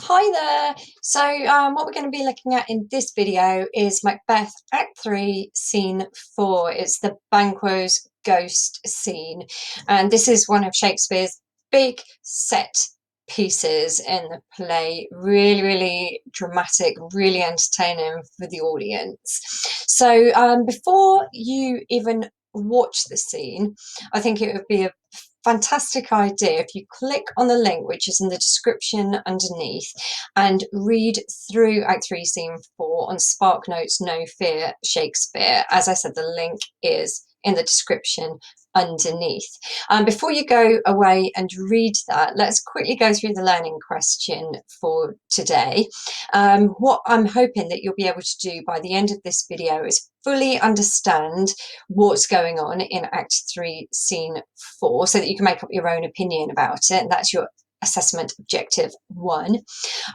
Hi there. What we're going to be looking at in this video is Macbeth Act 3, Scene 4. It's the Banquo's ghost scene. And this is one of Shakespeare's big set pieces in the play. Really, really dramatic, really entertaining for the audience. Before you even watch the scene, I think it would be a fantastic idea if you click on the link which is in the description underneath and read through Act 3 Scene 4 on SparkNotes No Fear Shakespeare. As I said, the link is in the description underneath. Before you go away and read that, let's quickly go through the learning question for today. What I'm hoping that you'll be able to do by the end of this video is fully understand what's going on in Act 3 Scene 4 so that you can make up your own opinion about it, and that's your assessment objective 1.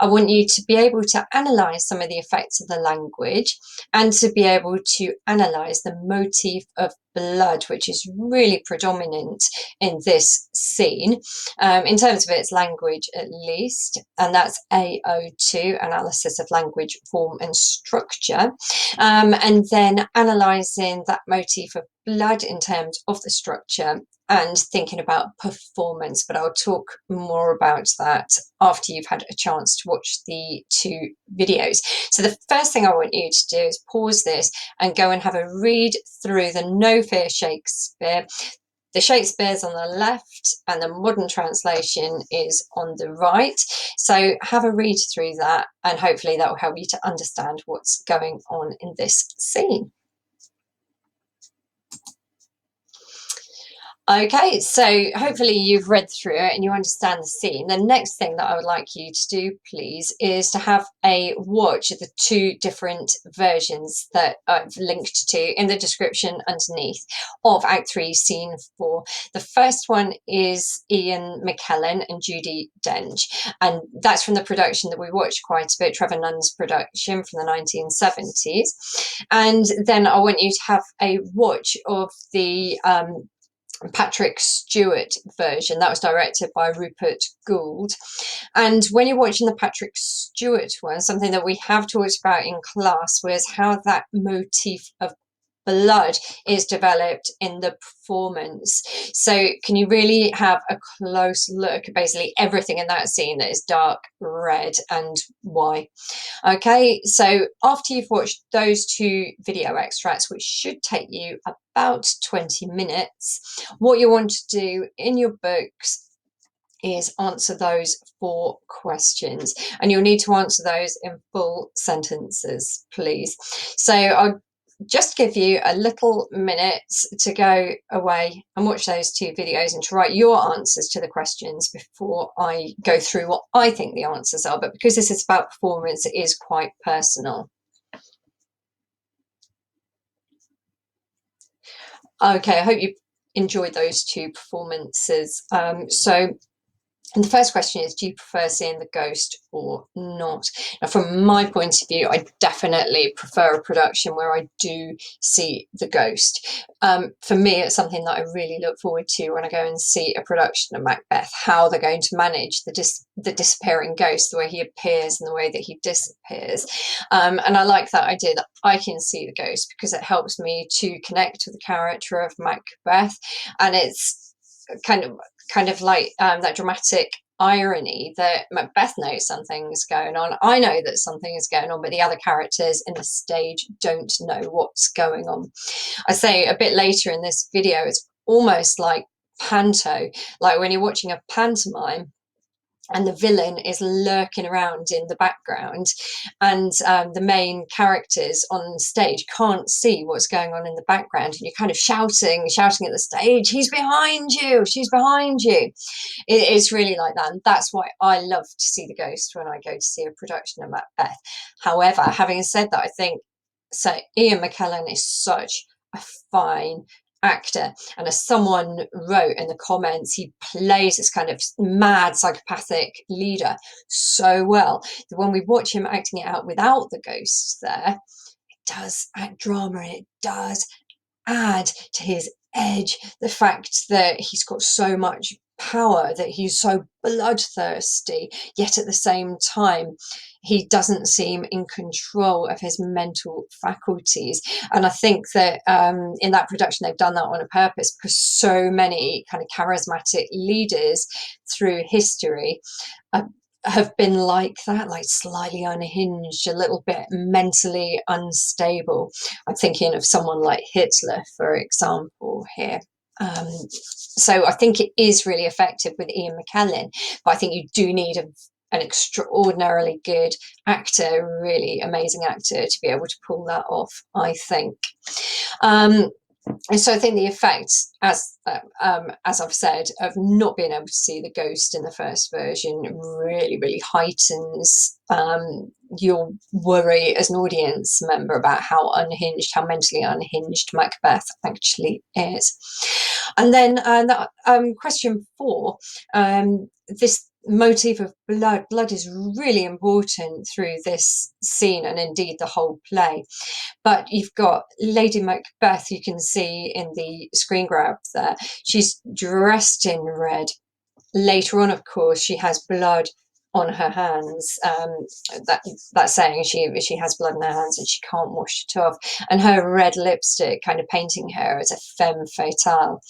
I want you to be able to analyse some of the effects of the language and to be able to analyse the motif of blood, which is really predominant in this scene, in terms of its language at least, and that's AO2, analysis of language, form and structure, and then analysing that motif of blood in terms of the structure and thinking about performance, but I'll talk more about that after you've had a chance to watch the 2 videos. So the first thing I want you to do is pause this and go and have a read through the No Fear Shakespeare. The Shakespeare's on the left and the modern translation is on the right. So have a read through that and hopefully that will help you to understand what's going on in this scene. Okay, so hopefully you've read through it and you understand the scene. The next thing that I would like you to do, please, is to have a watch the 2 different versions that I've linked to in the description underneath of Act 3, Scene 4. The first one is Ian Mackellan and Judi Dench, and that's from the production that we watched quite a bit, Trevor Nunn's production from the 1970s. And then I want you to have a watch of the Patrick Stewart version that was directed by Rupert Goold. And when you're watching the Patrick Stewart one, something that we have talked about in class was how that motif of blood is developed in the performance. So can you really have a close look at basically everything in that scene that is dark red and why? Okay, so after you've watched those 2 video extracts, which should take you about 20 minutes, what you want to do in your books is answer those 4 questions, and you'll need to answer those in full sentences, please. So I'll just give you a little minute to go away and watch those 2 videos and to write your answers to the questions before I go through what I think the answers are. But because this is about performance, it is quite personal. Okay, I hope you enjoyed those 2 performances. And the first question is, do you prefer seeing the ghost or not? Now, from my point of view, I definitely prefer a production where I do see the ghost. For me, it's something that I really look forward to when I go and see a production of Macbeth, how they're going to manage the disappearing ghost, the way he appears and the way that he disappears. And I like that idea that I can see the ghost because it helps me to connect with the character of Macbeth, and it's kind of like that dramatic irony that Macbeth knows something's going on. I know that something is going on, but the other characters in the stage don't know what's going on. I say a bit later in this video, it's almost like panto, like when you're watching a pantomime and the villain is lurking around in the background, and the main characters on stage can't see what's going on in the background, and you're kind of shouting at the stage, he's behind you, she's behind you. It's really like that, and that's why I love to see the ghost when I go to see a production of Macbeth. However, having said that, I think Ian Mackellan is such a fine actor, and as someone wrote in the comments, he plays this kind of mad psychopathic leader so well that when we watch him acting it out without the ghosts there, it does add drama, and it does add to his edge, the fact that he's got so much power, that he's so bloodthirsty, yet at the same time he doesn't seem in control of his mental faculties. And I think that in that production they've done that on a purpose, because so many kind of charismatic leaders through history have been like that, like slightly unhinged, a little bit mentally unstable. I'm thinking of someone like Hitler, for example, here. So I think it is really effective with Ian Mackellan, but I think you do need an extraordinarily good actor, really amazing actor, to be able to pull that off, I think. And so I think the effect, as I've said, of not being able to see the ghost in the first version really, really heightens your worry as an audience member about how mentally unhinged Macbeth actually is. And then question 4, this motif of blood is really important through this scene and indeed the whole play. But you've got Lady Macbeth, you can see in the screen grab there, she's dressed in red. Later on, of course, she has blood on her hands. That's saying she has blood in her hands and she can't wash it off. And her red lipstick kind of painting her as a femme fatale.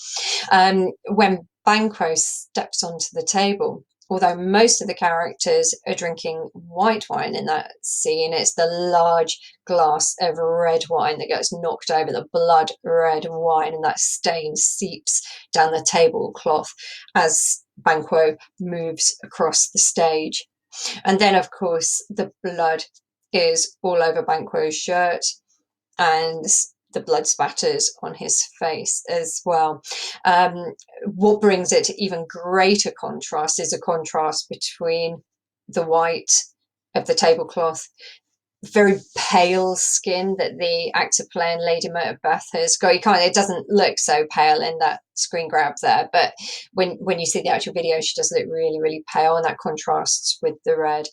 When Banquo steps onto the table, although most of the characters are drinking white wine in that scene, it's the large glass of red wine that gets knocked over, the blood red wine, and that stain seeps down the tablecloth as Banquo moves across the stage. And then, of course, the blood is all over Banquo's shirt, and the blood spatters on his face as well. What brings it to even greater contrast is a contrast between the white of the tablecloth, very pale skin that the actor playing Lady Macbeth has got. It doesn't look so pale in that screen grab there, but when you see the actual video, she does look really, really pale, and that contrasts with the red.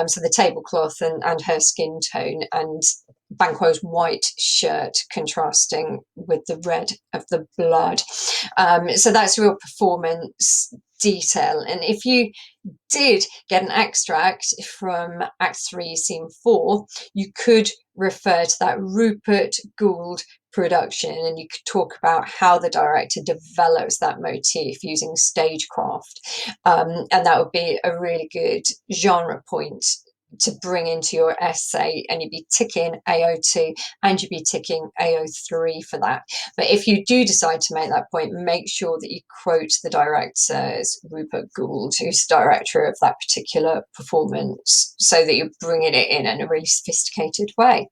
So the tablecloth and her skin tone, and Banquo's white shirt contrasting with the red of the blood. So that's real performance detail. And if you did get an extract from Act 3, Scene 4, you could refer to that Rupert Goold production, and you could talk about how the director develops that motif using stagecraft. And that would be a really good genre point to bring into your essay, and you'd be ticking AO2 and you'd be ticking AO3 for that. But if you do decide to make that point, make sure that you quote the director as Rupert Goold, who's the director of that particular performance, so that you're bringing it in a really sophisticated way.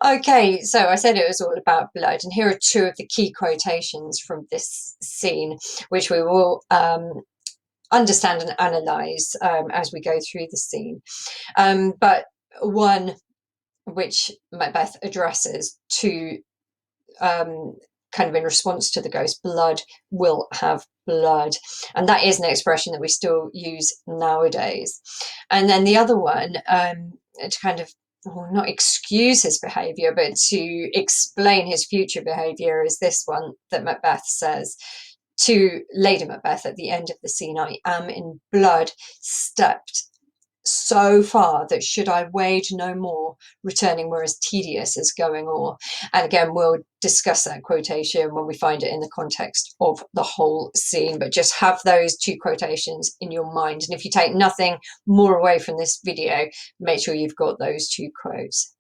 Okay, so I said it was all about blood, and here are 2 of the key quotations from this scene, which we will understand and analyse as we go through the scene. But one which Macbeth addresses to kind of in response to the ghost, blood will have blood. And that is an expression that we still use nowadays. And then the other one, to kind of not excuse his behaviour, but to explain his future behaviour, is this one that Macbeth says to Lady Macbeth at the end of the scene: I am in blood stepped so far that should I wade no more, returning were as tedious as going o'er. And again, we'll discuss that quotation when we find it in the context of the whole scene, but just have those 2 quotations in your mind. And if you take nothing more away from this video, make sure you've got those 2 quotes.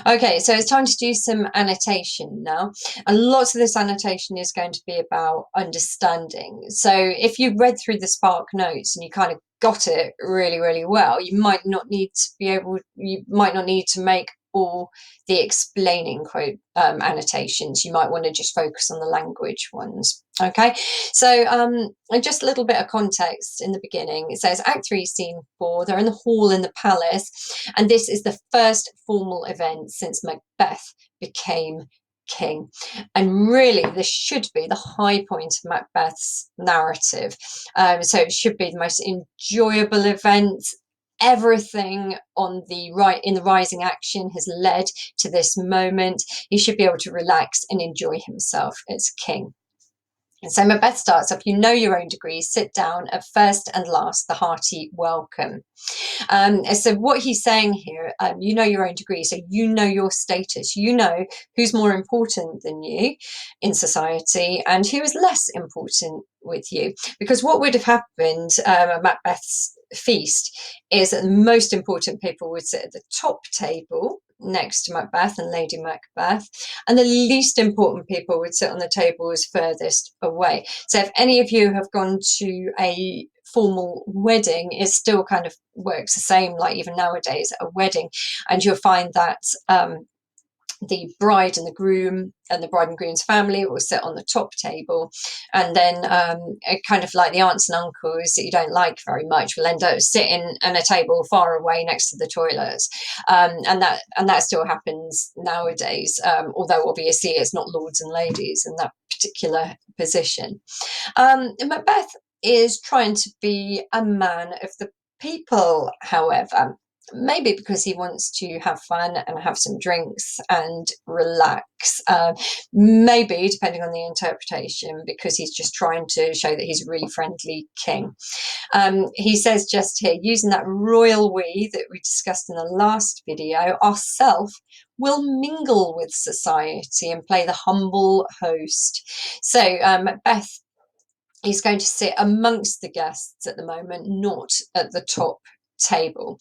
Okay, so it's time to do some annotation now. And lots of this annotation is going to be about understanding. So if you read through the Spark notes and you kind of got it really, really well, you might not need to make all the explaining quote annotations. You might want to just focus on the language ones. Okay, so just a little bit of context in the beginning. It says Act 3, Scene 4, they're in the hall in the palace, and this is the first formal event since Macbeth became king. And really, this should be the high point of Macbeth's narrative. So it should be the most enjoyable event. Everything on the right in the rising action has led to this moment. He should be able to relax and enjoy himself as king. So Macbeth starts off, you know your own degrees, sit down at first and last, the hearty welcome. So what he's saying here, you know your own degree, so you know your status, you know who's more important than you in society and who is less important with you. Because what would have happened at Macbeth's feast is that the most important people would sit at the top table next to Macbeth and Lady Macbeth, and the least important people would sit on the tables furthest away. So if any of you have gone to a formal wedding, it still kind of works the same, like even nowadays at a wedding, and you'll find that the bride and the groom and the bride and groom's family will sit on the top table, and then kind of like the aunts and uncles that you don't like very much will end up sitting at a table far away next to the toilets, and that still happens nowadays, although obviously it's not lords and ladies in that particular position. Macbeth is trying to be a man of the people, however, maybe because he wants to have fun and have some drinks and relax. Maybe, depending on the interpretation, because he's just trying to show that he's a really friendly king. He says just here, using that royal we that we discussed in the last video, ourself will mingle with society and play the humble host. So Macbeth is going to sit amongst the guests at the moment, not at the top table.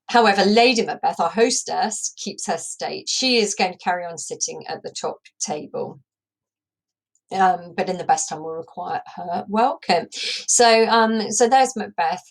However, Lady Macbeth, our hostess, keeps her state. She is going to carry on sitting at the top table. But in the best time will require her welcome. So there's Macbeth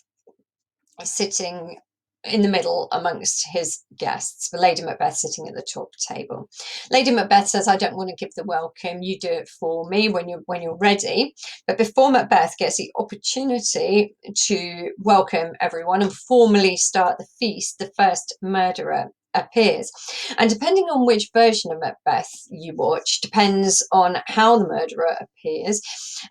sitting in the middle amongst his guests, but Lady Macbeth sitting at the top table. Lady Macbeth says, I don't want to give the welcome, you do it for me when you're ready. But before Macbeth gets the opportunity to welcome everyone and formally start the feast, the first murderer appears. And depending on which version of Macbeth you watch, depends on how the murderer appears.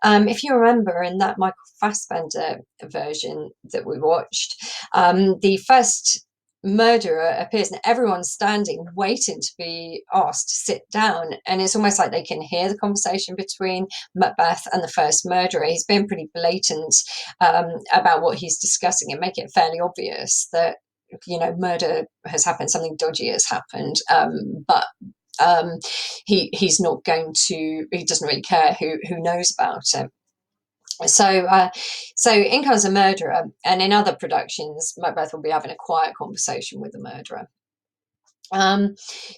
If you remember in that Michael Fassbender version that we watched, the first murderer appears and everyone's standing waiting to be asked to sit down, and it's almost like they can hear the conversation between Macbeth and the first murderer. He's been pretty blatant about what he's discussing and make it fairly obvious that murder has happened, something dodgy has happened, but he's not going to, he doesn't really care who knows about it. So in comes a murderer, and in other productions Macbeth will be having a quiet conversation with the murderer.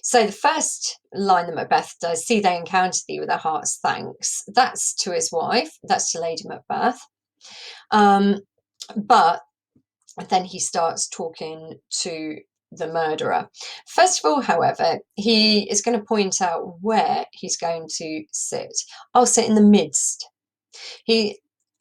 So the first line that Macbeth does, see they encounter thee with their heart's thanks, that's to his wife, that's to Lady Macbeth, but then he starts talking to the murderer. First of all, however, he is going to point out where he's going to sit. I'll sit in the midst.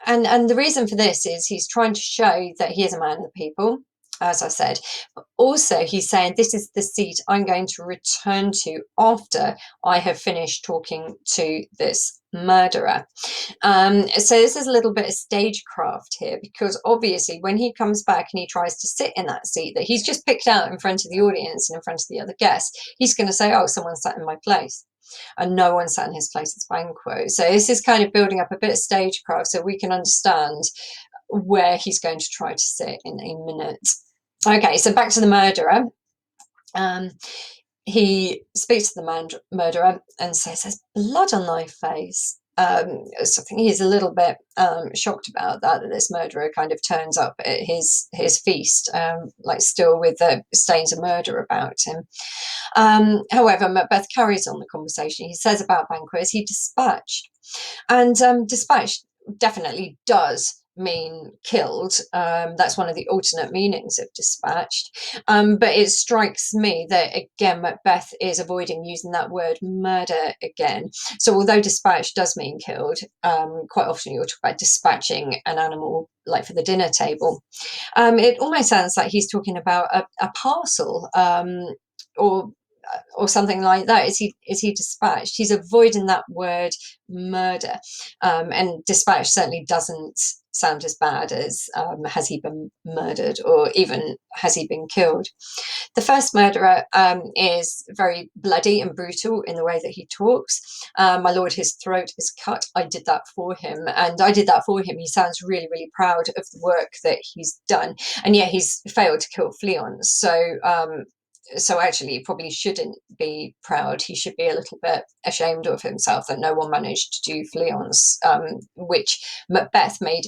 And the reason for this is he's trying to show that he is a man of the people, as I said. But also, he's saying this is the seat I'm going to return to after I have finished talking to this murderer. So this is a little bit of stagecraft here, because obviously when he comes back and he tries to sit in that seat that he's just picked out in front of the audience and in front of the other guests, he's going to say, oh, someone sat in my place. And no one sat in his place at banquet. So this is kind of building up a bit of stagecraft so we can understand where he's going to try to sit in a minute. Okay, so back to the murderer. He speaks to the murderer and says, there's blood on thy face. So I think he's a little bit shocked about that this murderer kind of turns up at his feast, like still with the stains of murder about him. However, Macbeth carries on the conversation. He says about banquets, he dispatched. And dispatched definitely does mean killed. That's one of the alternate meanings of dispatched. But it strikes me that, again, Macbeth is avoiding using that word murder again. So although dispatch does mean killed, quite often you'll talk about dispatching an animal, like for the dinner table. It almost sounds like he's talking about a parcel, or something like that. Is he dispatched? He's avoiding that word murder, and dispatch certainly doesn't sound as bad as has he been murdered, or even has he been killed. The first murderer is very bloody and brutal in the way that he talks. My lord, his throat is cut. I did that for him. And I did that for him. He sounds really, really proud of the work that he's done. And yet he's failed to kill Fleance. So actually, he probably shouldn't be proud. He should be a little bit ashamed of himself that no one managed to do Fleance, which Macbeth made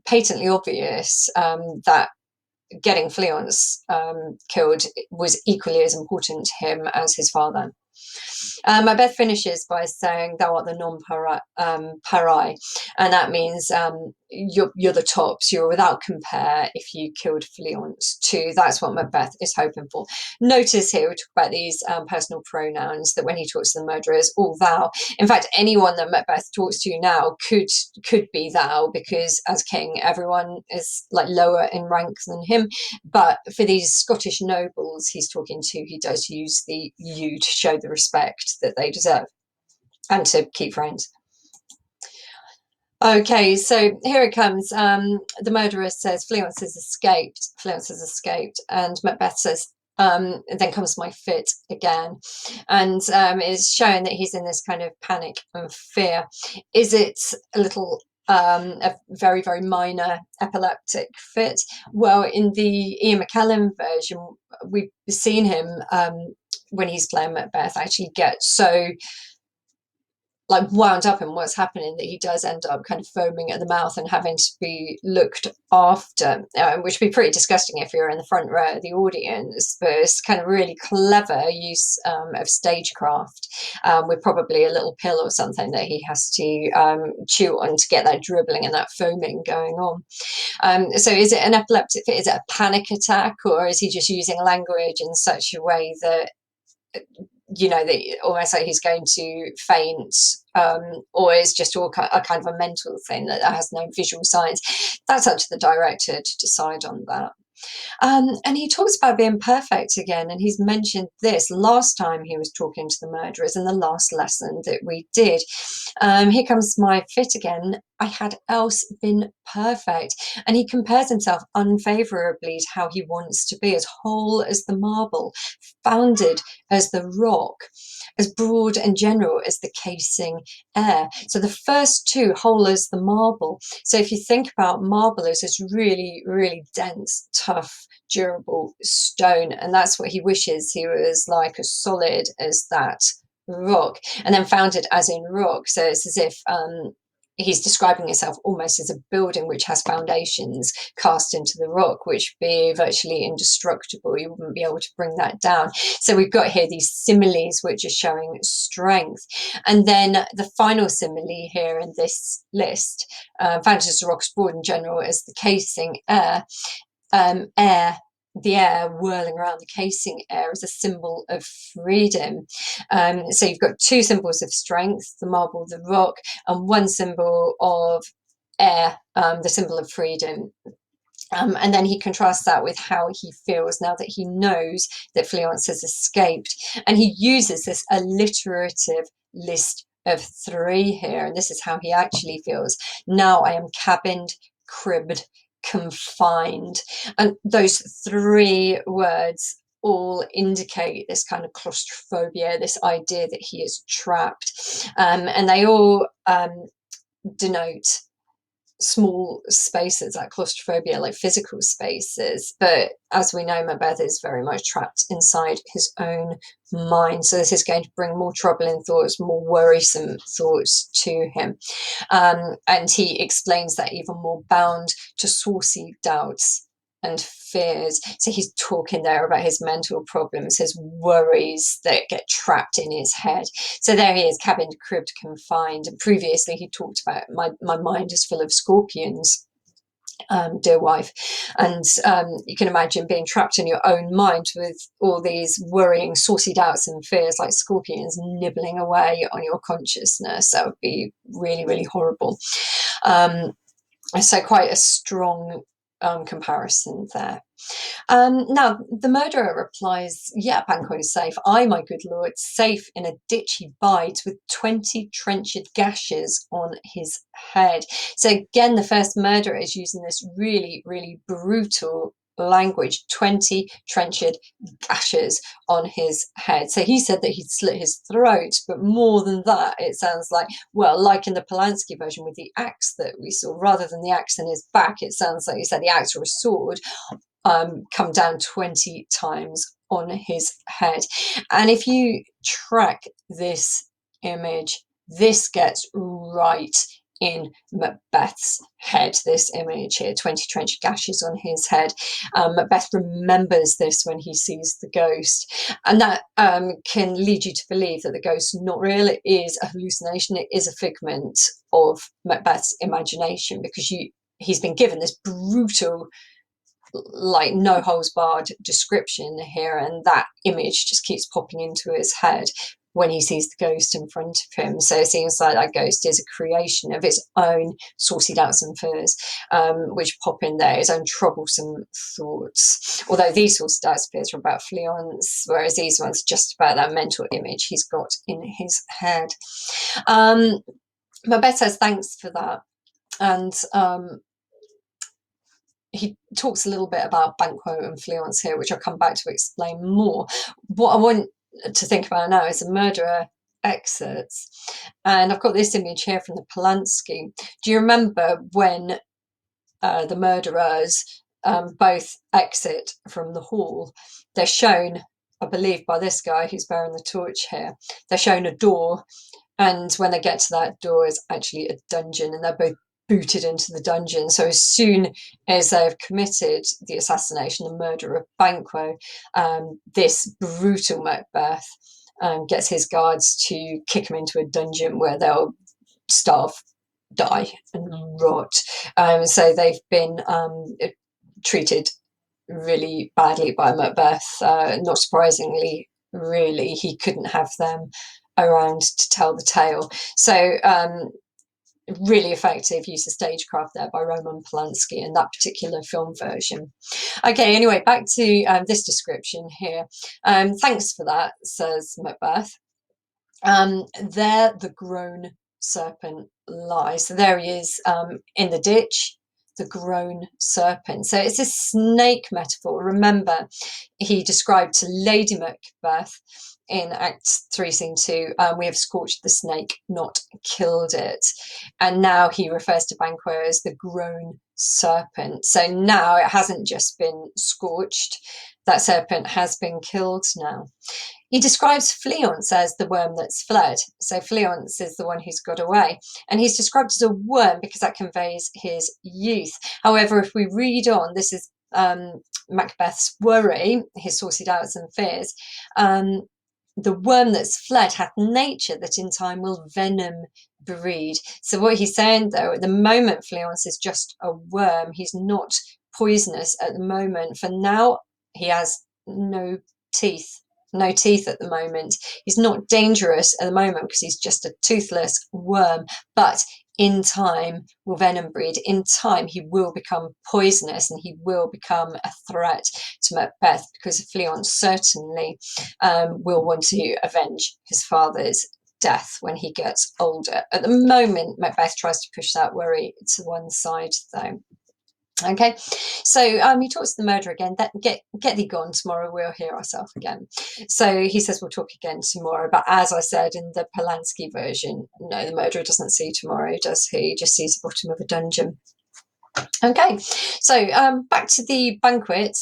patently obvious, that getting Fleance killed was equally as important to him as his father. Macbeth finishes by saying, "Thou art the non-parai," and that means you're the tops, you're without compare if you killed Fleance too. That's what Macbeth is hoping for. Notice here we talk about these personal pronouns, that when he talks to the murderers, all thou. In fact, anyone that Macbeth talks to now could be thou, because as king, everyone is like lower in rank than him. But for these Scottish nobles he's talking to, he does use the you to show the respect that they deserve and to keep friends. Okay, so here it comes. The murderer says, Fleance has escaped. Fleance has escaped. And Macbeth says, then comes my fit again. And is showing that he's in this kind of panic and fear. Is it a little, a very, very minor epileptic fit? Well, in the Ian Mackellan version, we've seen him, when he's playing Macbeth, actually get so like wound up in what's happening that he does end up kind of foaming at the mouth and having to be looked after, which would be pretty disgusting if you're in the front row of the audience. But it's kind of really clever use of stagecraft, with probably a little pill or something that he has to chew on to get that dribbling and that foaming going on. So is it an epileptic fit? Is it a panic attack, or is he just using language in such a way that, you know, that almost like he's going to faint, or is just all a kind of a mental thing that has no visual signs? That's up to the director to decide on that. And he talks about being perfect again, and he's mentioned this last time he was talking to the murderers in the last lesson that we did. Here comes my fit again. I had else been perfect. And he compares himself unfavourably to how he wants to be, as whole as the marble, founded as the rock, as broad and general as the casing air. So the first two, whole as the marble. So if you think about marble as this really, really dense, tough, durable stone, and that's what he wishes he was, like as solid as that rock, and then founded as in rock. So it's as if he's describing himself almost as a building which has foundations cast into the rock, which be virtually indestructible. You wouldn't be able to bring that down. So we've got here these similes which are showing strength. And then the final simile here in this list, founded as the rock, broad in general as the casing air, the air whirling around the casing air is a symbol of freedom. So you've got two symbols of strength, the marble, the rock, and one symbol of air, the symbol of freedom. And then he contrasts that with how he feels now that he knows that Fleance has escaped. And he uses this alliterative list of three here. And this is how he actually feels. Now I am cabined, cribbed, confined. And those three words all indicate this kind of claustrophobia, this idea that he is trapped. And they all denote small spaces, like claustrophobia, like physical spaces. But as we know, Macbeth is very much trapped inside his own mind. So this is going to bring more troubling thoughts, more worrisome thoughts to him. And he explains that even more, bound to saucy doubts and fears. So he's talking there about his mental problems, his worries that get trapped in his head. So there he is, cabined, cribbed, confined. And previously he talked about my mind is full of scorpions, dear wife. And you can imagine being trapped in your own mind with all these worrying, saucy doubts and fears like scorpions nibbling away on your consciousness. That would be really, really horrible. So quite a strong comparison there. Now, the murderer replies, yeah, Banquo is safe. I, my good lord, safe in a ditch he bides with 20 trenched gashes on his head. So again, the first murderer is using this really, really brutal language, 20 trenched gashes on his head. So he said that he'd slit his throat, but more than that, it sounds like, well, like in the Polanski version with the axe that we saw, rather than the axe in his back, it sounds like he said the axe or a sword come down 20 times on his head. And if you track this image, this gets right in Macbeth's head, this image here, 20 trenched gashes on his head. Macbeth remembers this when he sees the ghost, and that can lead you to believe that the ghost is not real. It is a hallucination. It is a figment of Macbeth's imagination, because he's been given this brutal, like, no holds barred description here, and that image just keeps popping into his head when he sees the ghost in front of him. So it seems like that ghost is a creation of its own saucy doubts and fears, which pop in there, his own troublesome thoughts. Although these saucy doubts and fears are about Fleance, whereas these ones are just about that mental image he's got in his head. Macbeth says thanks for that, and he talks a little bit about Banquo and Fleance here, which I'll come back to explain more. What I want to think about now is the murderer exits. And I've got this image here from the Polanski. Do you remember when the murderers both exit from the hall? They're shown, I believe, by this guy who's bearing the torch here. They're shown a door, and when they get to that door, it's actually a dungeon, and they're both booted into the dungeon. So as soon as they've committed the assassination, the murder of Banquo, this brutal Macbeth gets his guards to kick him into a dungeon where they'll starve, die, and rot. So they've been treated really badly by Macbeth. Not surprisingly, really, he couldn't have them around to tell the tale. So really effective use of stagecraft there by Roman Polanski in that particular film version. Okay, anyway, back to this description here. Thanks for that, says Macbeth. There the grown serpent lies. So there he is in the ditch, the grown serpent. So it's a snake metaphor. Remember, he described to Lady Macbeth in Act 3, Scene 2, we have scorched the snake, not killed it. And now he refers to Banquo as the grown serpent. So now it hasn't just been scorched, that serpent has been killed now. He describes Fleance as the worm that's fled. So Fleance is the one who's got away. And he's described as a worm because that conveys his youth. However, if we read on, this is Macbeth's worry, his saucy doubts and fears. The worm that's fled hath nature that in time will venom breed. So what he's saying, though, at the moment, Fleance is just a worm. He's not poisonous at the moment. For now, he has no teeth at the moment. He's not dangerous at the moment because he's just a toothless worm. But in time will venom breed. In time, he will become poisonous and he will become a threat to Macbeth, because Fleance certainly will want to avenge his father's death when he gets older. At the moment, Macbeth tries to push that worry to one side, though. Okay, so he talks to the murderer again. Get thee gone, tomorrow we'll hear ourselves again. So he says we'll talk again tomorrow, but as I said in the Polanski version, no, the murderer doesn't see tomorrow, does he? He just sees the bottom of a dungeon. Okay, so back to the banquet.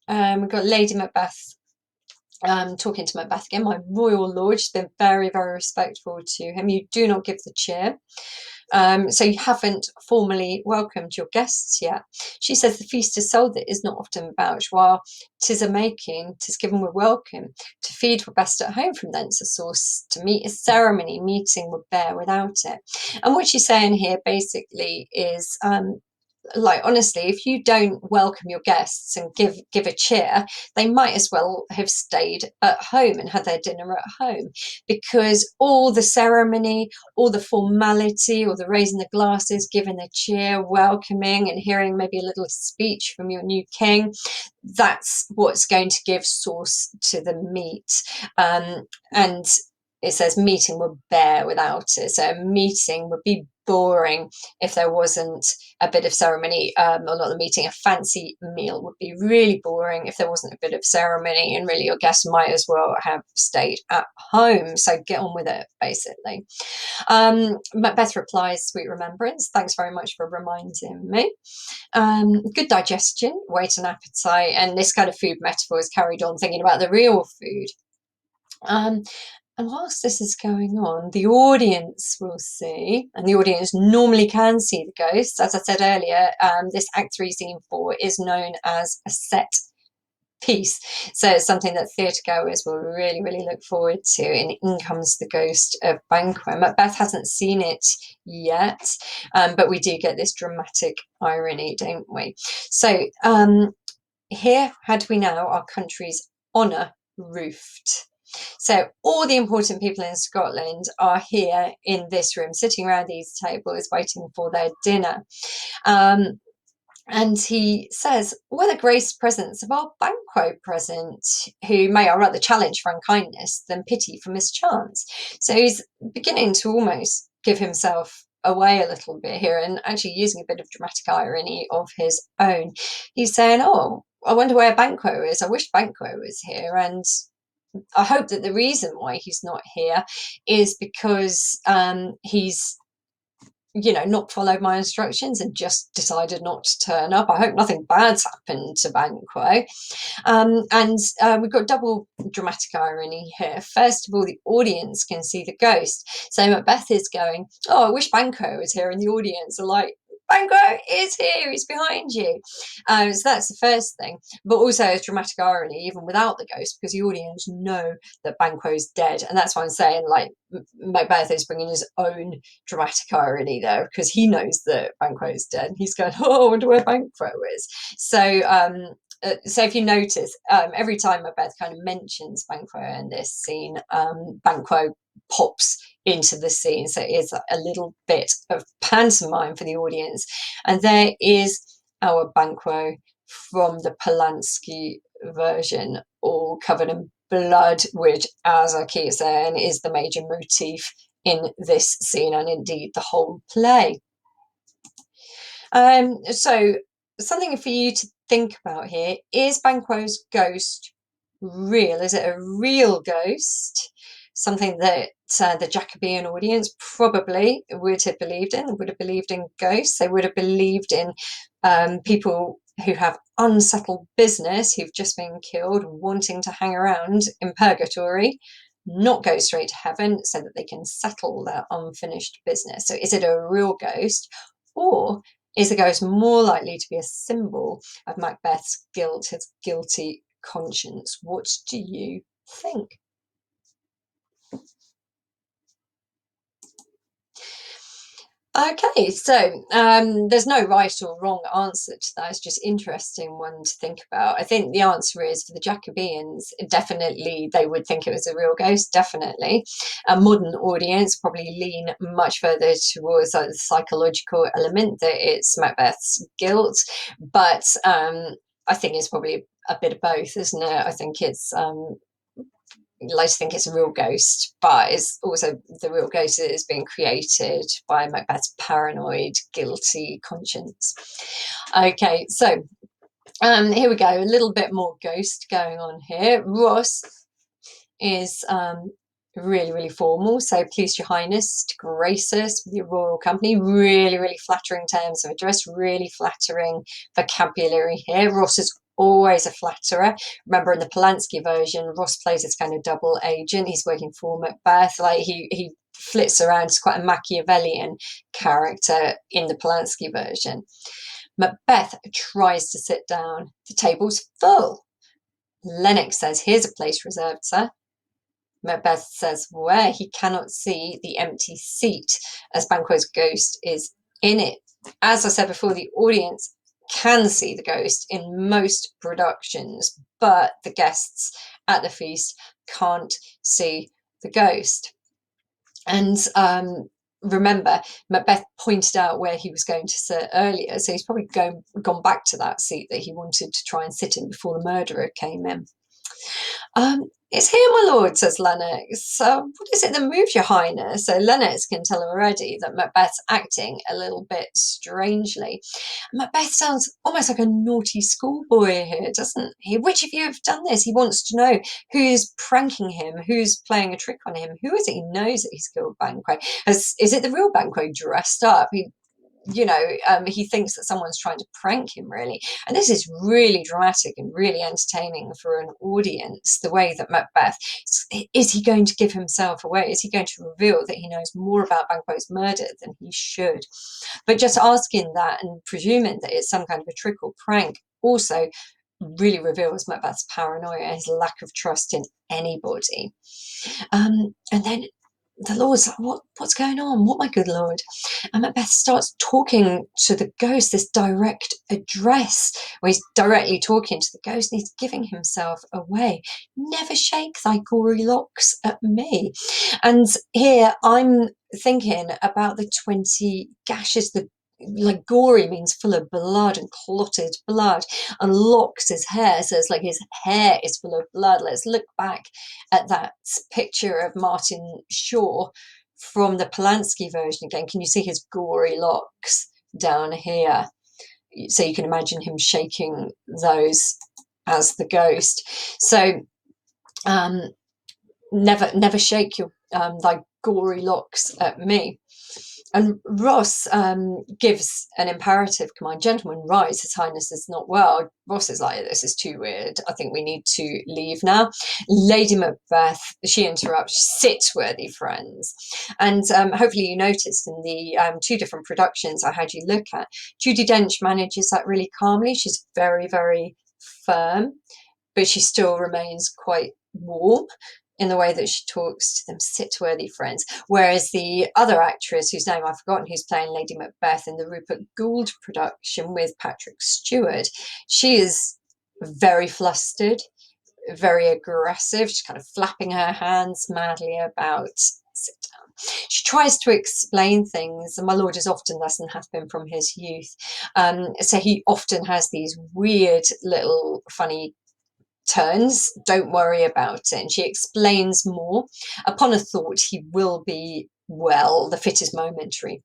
We've got Lady Macbeth talking to Macbeth again. My royal lord, she's been very, very respectful to him. You do not give the cheer. So you haven't formally welcomed your guests yet. She says the feast is sold that is not often vouched, while 'tis a making, 'tis given with welcome. To feed were best at home, from thence a source. To meet is ceremony, meeting would bear without it. And what she's saying here basically is like, honestly, if you don't welcome your guests and give a cheer, they might as well have stayed at home and had their dinner at home, because all the ceremony, all the formality, or the raising the glasses, giving a cheer, welcoming, and hearing maybe a little speech from your new king, that's what's going to give sauce to the meat. And it says meeting would bear without it. So a meeting would be boring if there wasn't a bit of ceremony, or not the meeting. A fancy meal would be really boring if there wasn't a bit of ceremony, and really your guests might as well have stayed at home. So get on with it, basically. Macbeth replies, sweet remembrance, thanks very much for reminding me. Good digestion, weight and appetite, and this kind of food metaphor is carried on thinking about the real food. And whilst this is going on, the audience will see, and the audience normally can see the ghosts. As I said earlier, this Act 3, Scene 4 is known as a set piece. So it's something that theatre goers will really, really look forward to. And in comes the ghost of Banquo. Macbeth hasn't seen it yet, but we do get this dramatic irony, don't we? So here had we now our country's honour roofed. So all the important people in Scotland are here in this room, sitting around these tables, waiting for their dinner. And he says, with a graced presence of our Banquo present, who may I rather challenge for unkindness than pity for mischance. So he's beginning to almost give himself away a little bit here, and actually using a bit of dramatic irony of his own. He's saying, oh, I wonder where Banquo is. I wish Banquo was here. And I hope that the reason why he's not here is because he's, not followed my instructions and just decided not to turn up. I hope nothing bad's happened to Banquo. And we've got double dramatic irony here. First of all, the audience can see the ghost. So Macbeth is going, oh, I wish Banquo was here, and the audience are like, Banquo is here, he's behind you. So that's the first thing. But also it's dramatic irony, even without the ghost, because the audience know that Banquo's dead. And that's why I'm saying, like, Macbeth is bringing his own dramatic irony there, because he knows that Banquo's dead. He's going, oh, I wonder where Banquo is. So if you notice, every time Macbeth kind of mentions Banquo in this scene, Banquo pops into the scene. So it is a little bit of pantomime for the audience. And there is our Banquo from the Polanski version, all covered in blood, which, as I keep saying, is the major motif in this scene and indeed the whole play. So something for you to think about here: is Banquo's ghost real? Is it a real ghost? Something that the Jacobean audience probably would have believed in ghosts. They would have believed in people who have unsettled business, who've just been killed, wanting to hang around in purgatory, not go straight to heaven so that they can settle their unfinished business. So is it a real ghost, or is the ghost more likely to be a symbol of Macbeth's guilt, his guilty conscience? What do you think? Okay, so there's no right or wrong answer to that. It's just interesting one to think about. I think the answer is, for the Jacobeans, definitely they would think it was a real ghost, definitely. A modern audience probably lean much further towards the psychological element, that it's Macbeth's guilt, but I think it's probably a bit of both, isn't it? I think it's like to think it's a real ghost, but it's also the real ghost that is being created by Macbeth's paranoid, guilty conscience. Okay, so here we go, a little bit more ghost going on here. Ross is really, really formal. So, please, Your Highness, to grace us with your royal company. Really, really flattering terms of address, really flattering vocabulary here. Ross is always a flatterer. Remember, in the Polanski version, Ross plays this kind of double agent. He's working for Macbeth. Like he flits around. It's quite a Machiavellian character in the Polanski version. Macbeth tries to sit down. The table's full. Lennox says, here's a place reserved, sir. Macbeth says, where? He cannot see the empty seat, as Banquo's ghost is in it. As I said before, the audience can see the ghost in most productions, but the guests at the feast can't see the ghost. And remember, Macbeth pointed out where he was going to sit earlier, so he's probably gone back to that seat that he wanted to try and sit in before the murderer came in. It's here, my lord, says Lennox. What is it that moves your highness? So Lennox can tell already that Macbeth's acting a little bit strangely. Macbeth sounds almost like a naughty schoolboy here, doesn't he? Which of you have done this? He wants to know who's pranking him, who's playing a trick on him, who is it he knows that he's killed Banquo? Is it the real Banquo dressed up? He thinks that someone's trying to prank him, really. And this is really dramatic and really entertaining for an audience, the way that Macbeth, is he going to give himself away? Is he going to reveal that he knows more about Banquo's murder than he should? But just asking that and presuming that it's some kind of a trick or prank also really reveals Macbeth's paranoia, his lack of trust in anybody. And then the lord's like, what's going on? What, my good lord? And Macbeth starts talking to the ghost, this direct address, where he's directly talking to the ghost and he's giving himself away. Never shake thy gory locks at me. And here I'm thinking about the 20 gashes, like gory means full of blood and clotted blood, and locks his hair, so it's like his hair is full of blood. Let's look back at that picture of Martin Shaw from the Polanski version again. Can you see his gory locks down here? So you can imagine him shaking those as the ghost. So never shake your thy gory locks at me. And Ross gives an imperative command. Gentlemen, rise, His Highness is not well. Ross is like, this is too weird. I think we need to leave now. Lady Macbeth, she interrupts, sit, worthy friends. And hopefully you noticed in the 2 different productions I had you look at, Judi Dench manages that really calmly. She's very, very firm, but she still remains quite warm in the way that she talks to them, sit, worthy friends. Whereas the other actress, whose name I've forgotten, who's playing Lady Macbeth in the Rupert Goold production with Patrick Stewart, she is very flustered, very aggressive. She's kind of flapping her hands madly about. Sit down. She tries to explain things, and my lord is often thus and hath been from his youth. So he often has these weird little funny turns. Don't worry about it. And she explains more. Upon a thought, he will be well. The fit is momentary.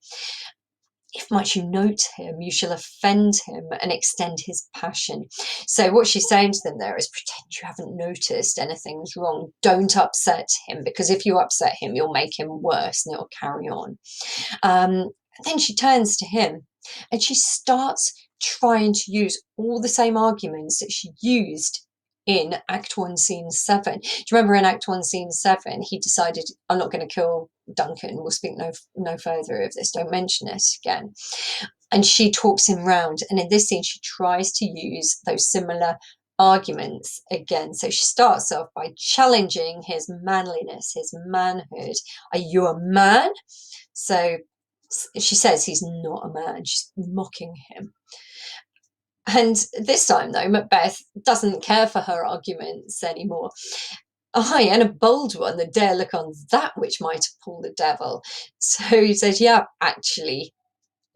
If much you note him, you shall offend him and extend his passion. So what she's saying to them there is, pretend you haven't noticed anything's wrong. Don't upset him, because if you upset him, you'll make him worse and it'll carry on. Then she turns to him and she starts trying to use all the same arguments that she used in Act 1, Scene 7. Do you remember in Act 1, Scene 7, he decided, I'm not going to kill Duncan, we'll speak no further of this, don't mention it again. And she talks him round, and in this scene she tries to use those similar arguments again. So she starts off by challenging his manliness, his manhood. Are you a man? So she says he's not a man. She's mocking him. And this time, though, Macbeth doesn't care for her arguments anymore. Aye, and a bold one that dare look on that which might appall the devil. So he says, yeah, actually,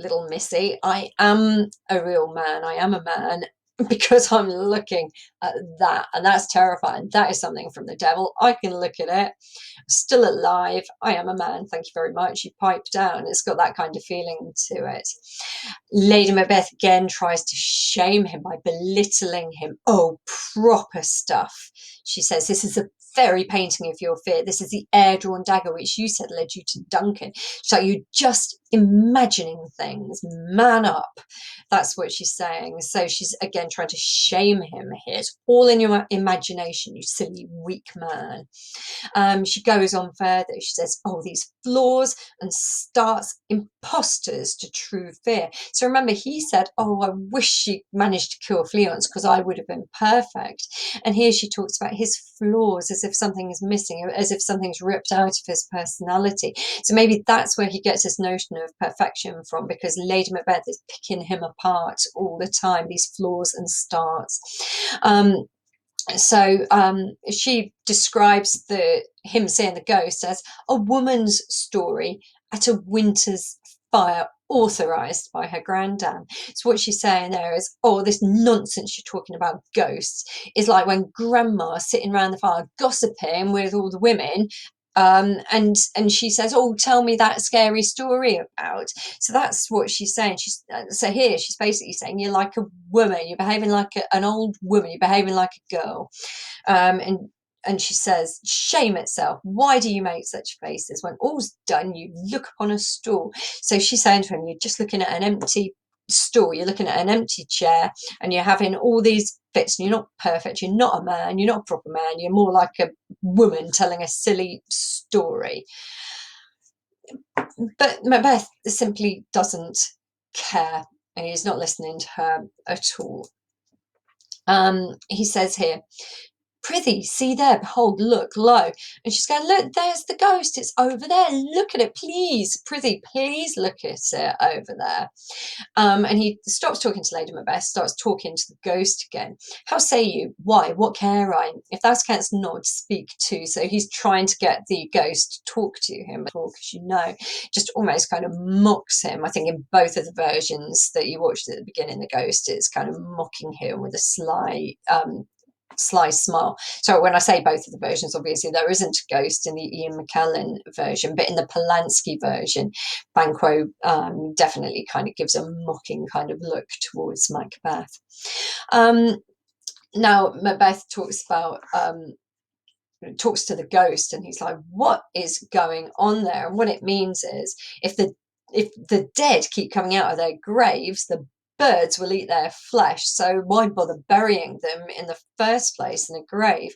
little missy, I am a real man. I am a man, because I'm looking at that, and that's terrifying. That is something from the devil. I can look at it. Still alive. I am a man. Thank you very much. You pipe down. It's got that kind of feeling to it. Lady Macbeth again tries to shame him by belittling him. Oh, proper stuff. She says, this is a very painting of your fear. This is the air-drawn dagger which you said led you to Duncan. So you're just imagining things. Man up. That's what she's saying. So she's again trying to shame him here. It's all in your imagination, you silly, weak man. She goes on further. She says, oh, these flaws, and starts imposters to true fear. So remember, he said, oh, I wish she managed to kill Fleance because I would have been perfect. And here she talks about his flaws as as if something is missing, as if something's ripped out of his personality. So maybe that's where he gets his notion of perfection from, because Lady Macbeth is picking him apart all the time, these flaws and starts. So she describes him seeing the ghost as a woman's story at a winter's fire, authorized by her granddam. So what she's saying there is, oh, this nonsense you're talking about ghosts is like when grandma's sitting around the fire gossiping with all the women, and she says, oh, tell me that scary story about. So that's what she's saying. So here she's basically saying, you're like a woman, you're behaving like an old woman, you're behaving like a girl. And she says, shame itself, why do you make such faces? When all's done, you look upon a stool. So she's saying to him, you're just looking at an empty stool, you're looking at an empty chair, and you're having all these fits, and you're not perfect, you're not a man, you're not a proper man, you're more like a woman telling a silly story. But Macbeth simply doesn't care, and he's not listening to her at all. He says here, prithee, see there, behold, look, lo. And she's going, look, there's the ghost, it's over there, look at it, please, prithee, please look at it over there. And he stops talking to Lady Macbeth, starts talking to the ghost again. How say you? Why? What care I? If thou canst not, speak too. So he's trying to get the ghost to talk to him, because you know, just almost kind of mocks him. I think in both of the versions that you watched at the beginning, the ghost is kind of mocking him with a sly smile. So when I say both of the versions, obviously there isn't a ghost in the Ian Mackellan version, but in the Polanski version, Banquo definitely kind of gives a mocking kind of look towards Macbeth. Now Macbeth talks to the ghost, and he's like, what is going on there? And what it means is, if the dead keep coming out of their graves, the birds will eat their flesh, so why bother burying them in the first place in a grave?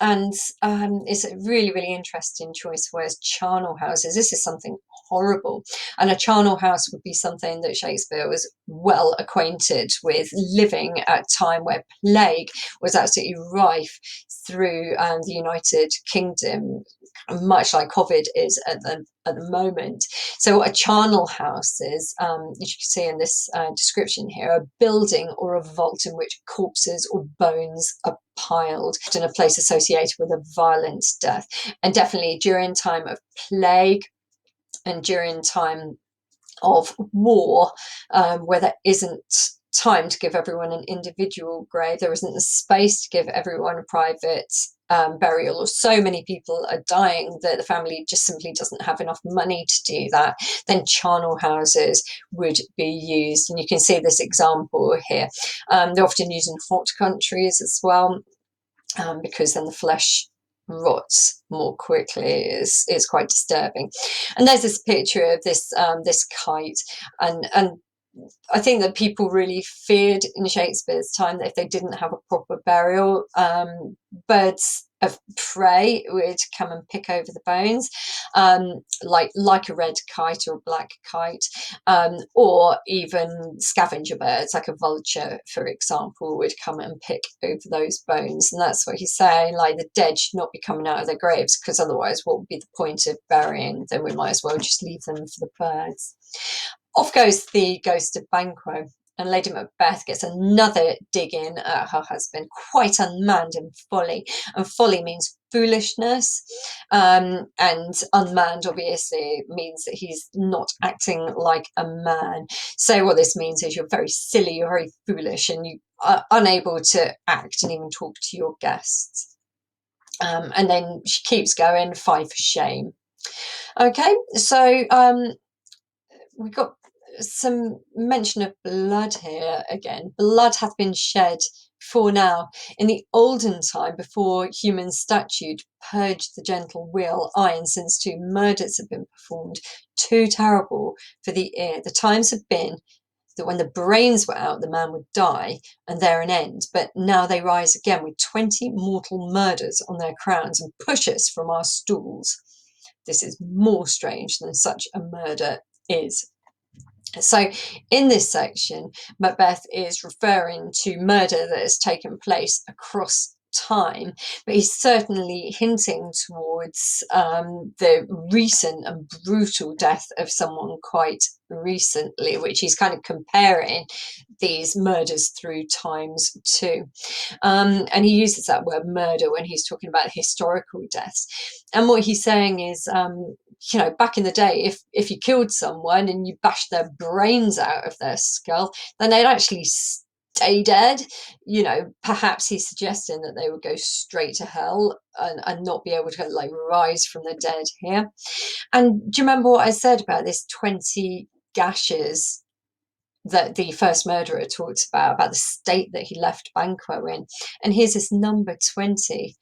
It's a really, really interesting choice of words, charnel houses. This is something horrible, and a charnel house would be something that Shakespeare was well acquainted with, living at a time where plague was absolutely rife through the United Kingdom, much like COVID is at the moment. So what a charnel house is, as you can see in this description here, a building or a vault in which corpses or bones are piled, in a place associated with a violent death. And definitely during time of plague and during time of war, where there isn't time to give everyone an individual grave, there isn't the space to give everyone a private burial, or so many people are dying that the family just simply doesn't have enough money to do that, then charnel houses would be used. And you can see this example here. They're often used in hot countries as well, because then the flesh rots more quickly. Is quite disturbing. And there's this picture of this kite, and I think that people really feared in Shakespeare's time that if they didn't have a proper burial, birds of prey would come and pick over the bones, like a red kite or a black kite, or even scavenger birds, like a vulture, for example, would come and pick over those bones. And that's what he's saying, like the dead should not be coming out of their graves, because otherwise what would be the point of burying them? We might as well just leave them for the birds. Off goes the ghost of Banquo, and Lady Macbeth gets another dig in at her husband, quite unmanned in folly. And folly means foolishness, and unmanned obviously means that he's not acting like a man. So what this means is you're very silly, you're very foolish, and you are unable to act and even talk to your guests. And then she keeps going, fie for shame. Okay, so we've got some mention of blood here again. Blood hath been shed before now, in the olden time, before human statute purged the gentle will, aye, and since 2 murders have been performed, too terrible for the ear. The times have been that when the brains were out, the man would die, and there an end. But now they rise again with 20 mortal murders on their crowns, and push us from our stools. This is more strange than such a murder is. So in this section, Macbeth is referring to murder that has taken place across time, but he's certainly hinting towards the recent and brutal death of someone quite recently, which he's kind of comparing these murders through times to. And he uses that word murder when he's talking about historical deaths. And what he's saying is, you know, back in the day, if you killed someone and you bashed their brains out of their skull, then they'd actually stay dead. You know, perhaps he's suggesting that they would go straight to hell and not be able to like rise from the dead here. And do you remember what I said about this 20 gashes that the first murderer talked about the state that he left Banquo in? And here's this number 20.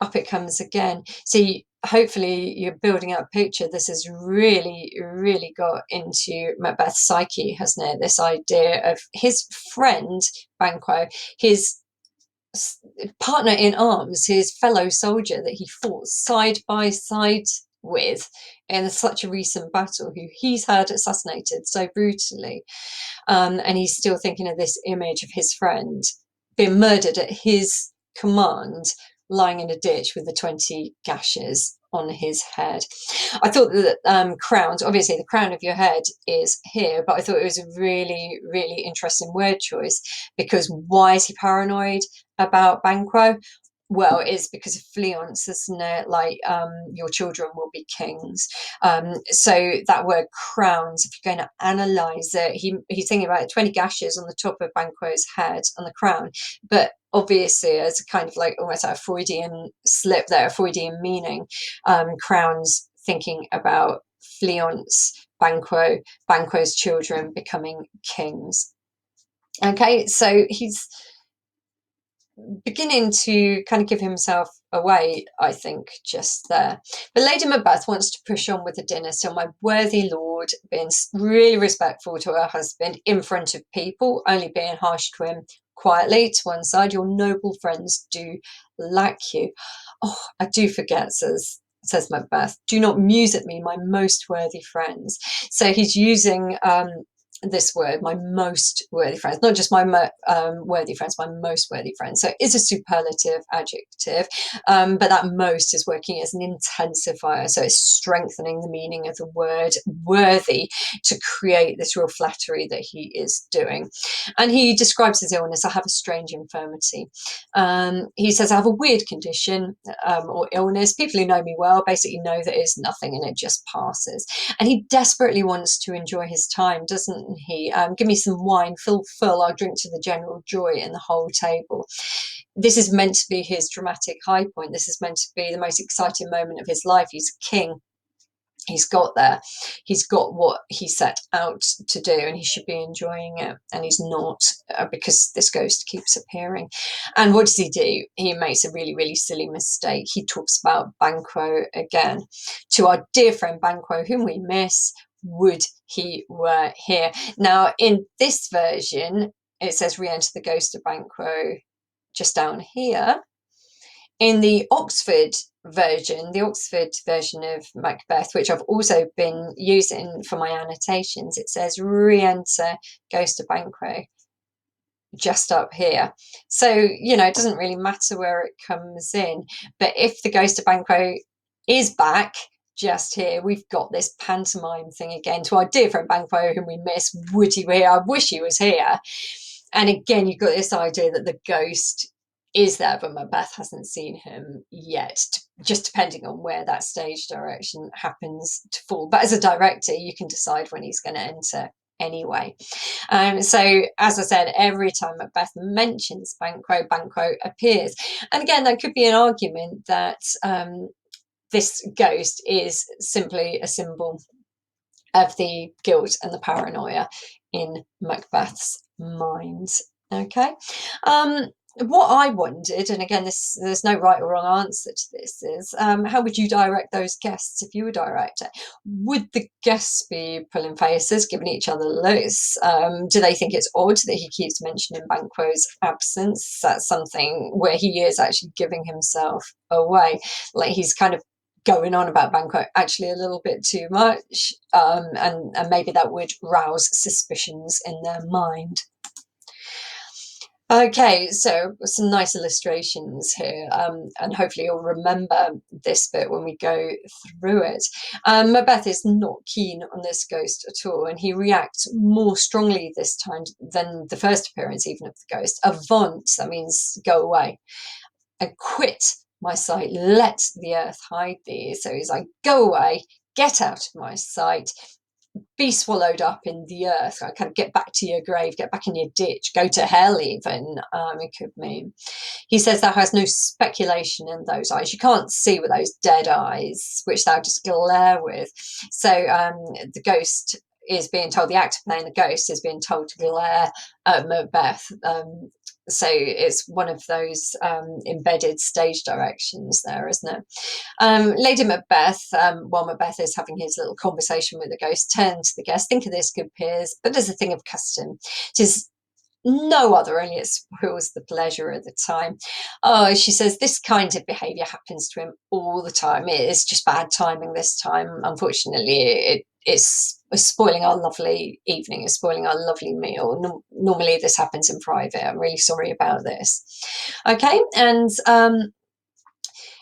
Up it comes again. So hopefully you're building up a picture. This has really got into Macbeth's psyche, hasn't it? This idea of his friend Banquo, his partner in arms, his fellow soldier that he fought side by side with in such a recent battle, who he's had assassinated so brutally. And he's still thinking of this image of his friend being murdered at his command, lying in a ditch with the 20 gashes on his head. I thought that crowns, obviously the crown of your head is here, but I thought it was a really interesting word choice, because why is he paranoid about Banquo? Well, it's because of fleance, isn't it? Like, your children will be kings. So that word crowns, if you're going to analyse it, he's thinking about 20 gashes on the top of Banquo's head on the crown. But obviously, as a kind of like almost like a Freudian slip there, a Freudian meaning, crowns thinking about fleance, Banquo's children becoming kings. Okay, so he's beginning to kind of give himself away, I think, just there. But Lady Macbeth wants to push on with the dinner. So my worthy lord, being really respectful to her husband in front of people, only being harsh to him quietly to one side. Your noble friends do lack you. Oh, I do forget, says Macbeth. Do not muse at me, my most worthy friends. So he's using this word, my most worthy friends, not just my worthy friends, my most worthy friends. So it is a superlative adjective, but that most is working as an intensifier. So it's strengthening the meaning of the word worthy to create this real flattery that he is doing. And he describes his illness. I have a strange infirmity. He says, I have a weird condition or illness. People who know me well basically know that it's nothing and it just passes. And he desperately wants to enjoy his time, doesn't he? Give me some wine, fill full, I'll drink to the general joy in the whole table. This is meant to be his dramatic high point. This is meant to be the most exciting moment of his life. He's king. He's got there. He's got what he set out to do, and he should be enjoying it. And he's not, because this ghost keeps appearing. And what does he do? He makes a really silly mistake. He talks about Banquo again. To our dear friend Banquo, whom we miss, would he were here. Now, in this version, it says re-enter the ghost of Banquo just down here. In the Oxford version of Macbeth, which I've also been using for my annotations, it says re-enter ghost of Banquo just up here. So, you know, it doesn't really matter where it comes in. But if the ghost of Banquo is back just here, we've got this pantomime thing again. To our dear friend Banquo, whom we miss, would he were here? I wish he was here. And again, you've got this idea that the ghost is there, but Macbeth hasn't seen him yet, just depending on where that stage direction happens to fall. But as a director, you can decide when he's going to enter anyway. So, as I said, every time Macbeth mentions Banquo, Banquo appears. And again, that could be an argument that this ghost is simply a symbol of the guilt and the paranoia in Macbeth's mind. Okay. What I wondered, and again, there's no right or wrong answer to this, is how would you direct those guests if you were director? Would the guests be pulling faces, giving each other looks? Do they think it's odd that he keeps mentioning Banquo's absence? That's something where he is actually giving himself away. Like he's kind of going on about Banquo actually a little bit too much, and maybe that would rouse suspicions in their mind. Okay, so some nice illustrations here, and hopefully you'll remember this bit when we go through it. Macbeth is not keen on this ghost at all, and he reacts more strongly this time than the first appearance, even of the ghost. Avaunt, that means go away, and quit my sight, let the earth hide thee. So he's like, go away, get out of my sight, be swallowed up in the earth, like kind of get back to your grave, get back in your ditch, go to hell even, it could mean. He says thou hast no speculation in those eyes. You can't see with those dead eyes, which thou just glare with. So the ghost is being told, the actor playing the ghost is being told to glare at Macbeth. So it's one of those embedded stage directions there, isn't it? Lady Macbeth, while Macbeth is having his little conversation with the ghost, turns to the guest. Think of this, good peers, but as a thing of custom. It is no other, only it spoils the pleasure of the time. Oh, she says, this kind of behaviour happens to him all the time. It is just bad timing this time. Unfortunately, it's spoiling our lovely evening, it's spoiling our lovely meal. Normally this happens in private. I'm really sorry about this. Okay, and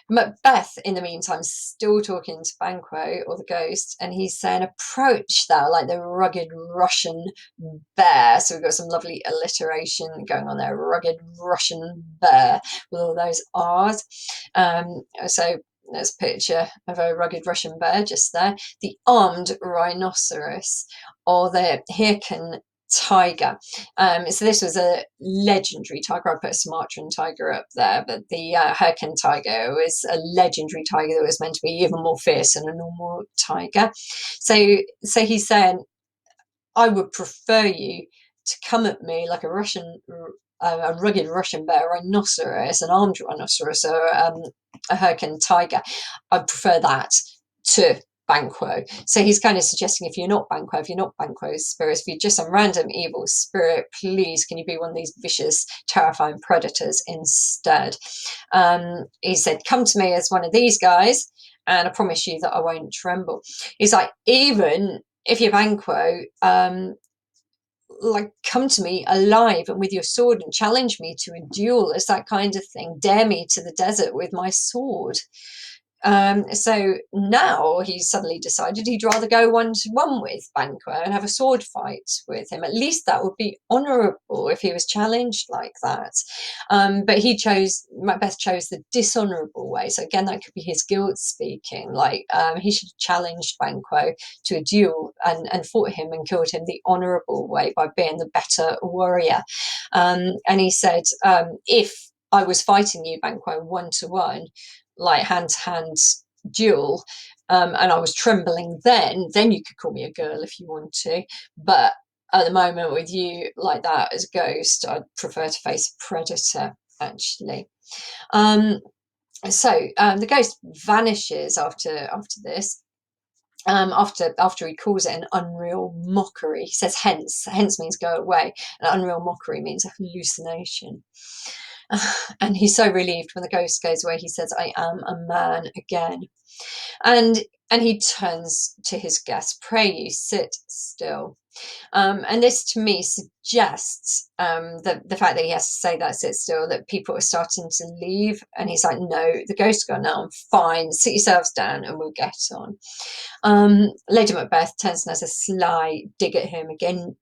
Macbeth, in the meantime, still talking to Banquo, or the ghost, and he's saying, approach thou like the rugged Russian bear. So we've got some lovely alliteration going on there, rugged Russian bear, with all those R's. So there's a picture of a rugged Russian bear just there. The armed rhinoceros, or the Hircan tiger. So this was a legendary tiger. I put a Sumatran tiger up there, but the Hircan tiger was a legendary tiger that was meant to be even more fierce than a normal tiger. So he's saying, I would prefer you to come at me like a rugged Russian bear, a rhinoceros, an armed rhinoceros, or a Hircan tiger. I'd prefer that to Banquo. So he's kind of suggesting, if you're not Banquo's spirit, if you're just some random evil spirit, please can you be one of these vicious, terrifying predators instead? He said, come to me as one of these guys, and I promise you that I won't tremble. He's like, even if you're Banquo, like, come to me alive and with your sword and challenge me to a duel, as that kind of thing. Dare me to the desert with my sword. So now he's suddenly decided he'd rather go one-to-one with Banquo and have a sword fight with him. At least that would be honourable if he was challenged like that. But Macbeth chose the dishonourable way. So again, that could be his guilt speaking. Like, he should have challenged Banquo to a duel and fought him and killed him the honourable way by being the better warrior. And he said, if I was fighting you, Banquo, one-to-one, like hand-to-hand duel, and I was trembling, then you could call me a girl if you want to. But at the moment, with you like that as a ghost, I'd prefer to face a predator, actually. So the ghost vanishes after this. After he calls it an unreal mockery. He says hence means go away, and unreal mockery means a hallucination. And he's so relieved when the ghost goes away. He says, I am a man again. And he turns to his guest, pray you sit still. And this to me suggests the fact that he has to say that, sit still, that people are starting to leave. And he's like, no, the ghost's gone, no, I'm fine, sit yourselves down and we'll get on. Lady Macbeth turns and has a sly dig at him again.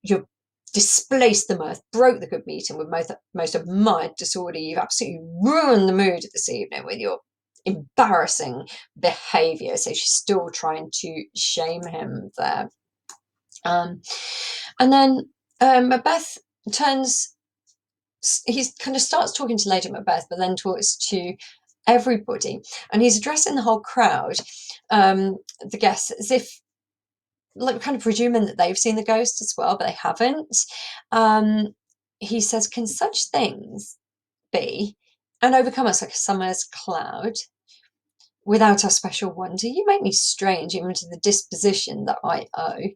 You're displaced the mirth, broke the good meeting with most admired disorder. You've absolutely ruined the mood this evening with your embarrassing behaviour. So she's still trying to shame him there. And then Macbeth he kind of starts talking to Lady Macbeth, but then talks to everybody. And he's addressing the whole crowd, the guests, as if, like, kind of presuming that they've seen the ghost as well, but they haven't. He says, can such things be and overcome us like a summer's cloud without our special wonder? You make me strange even to the disposition that I owe,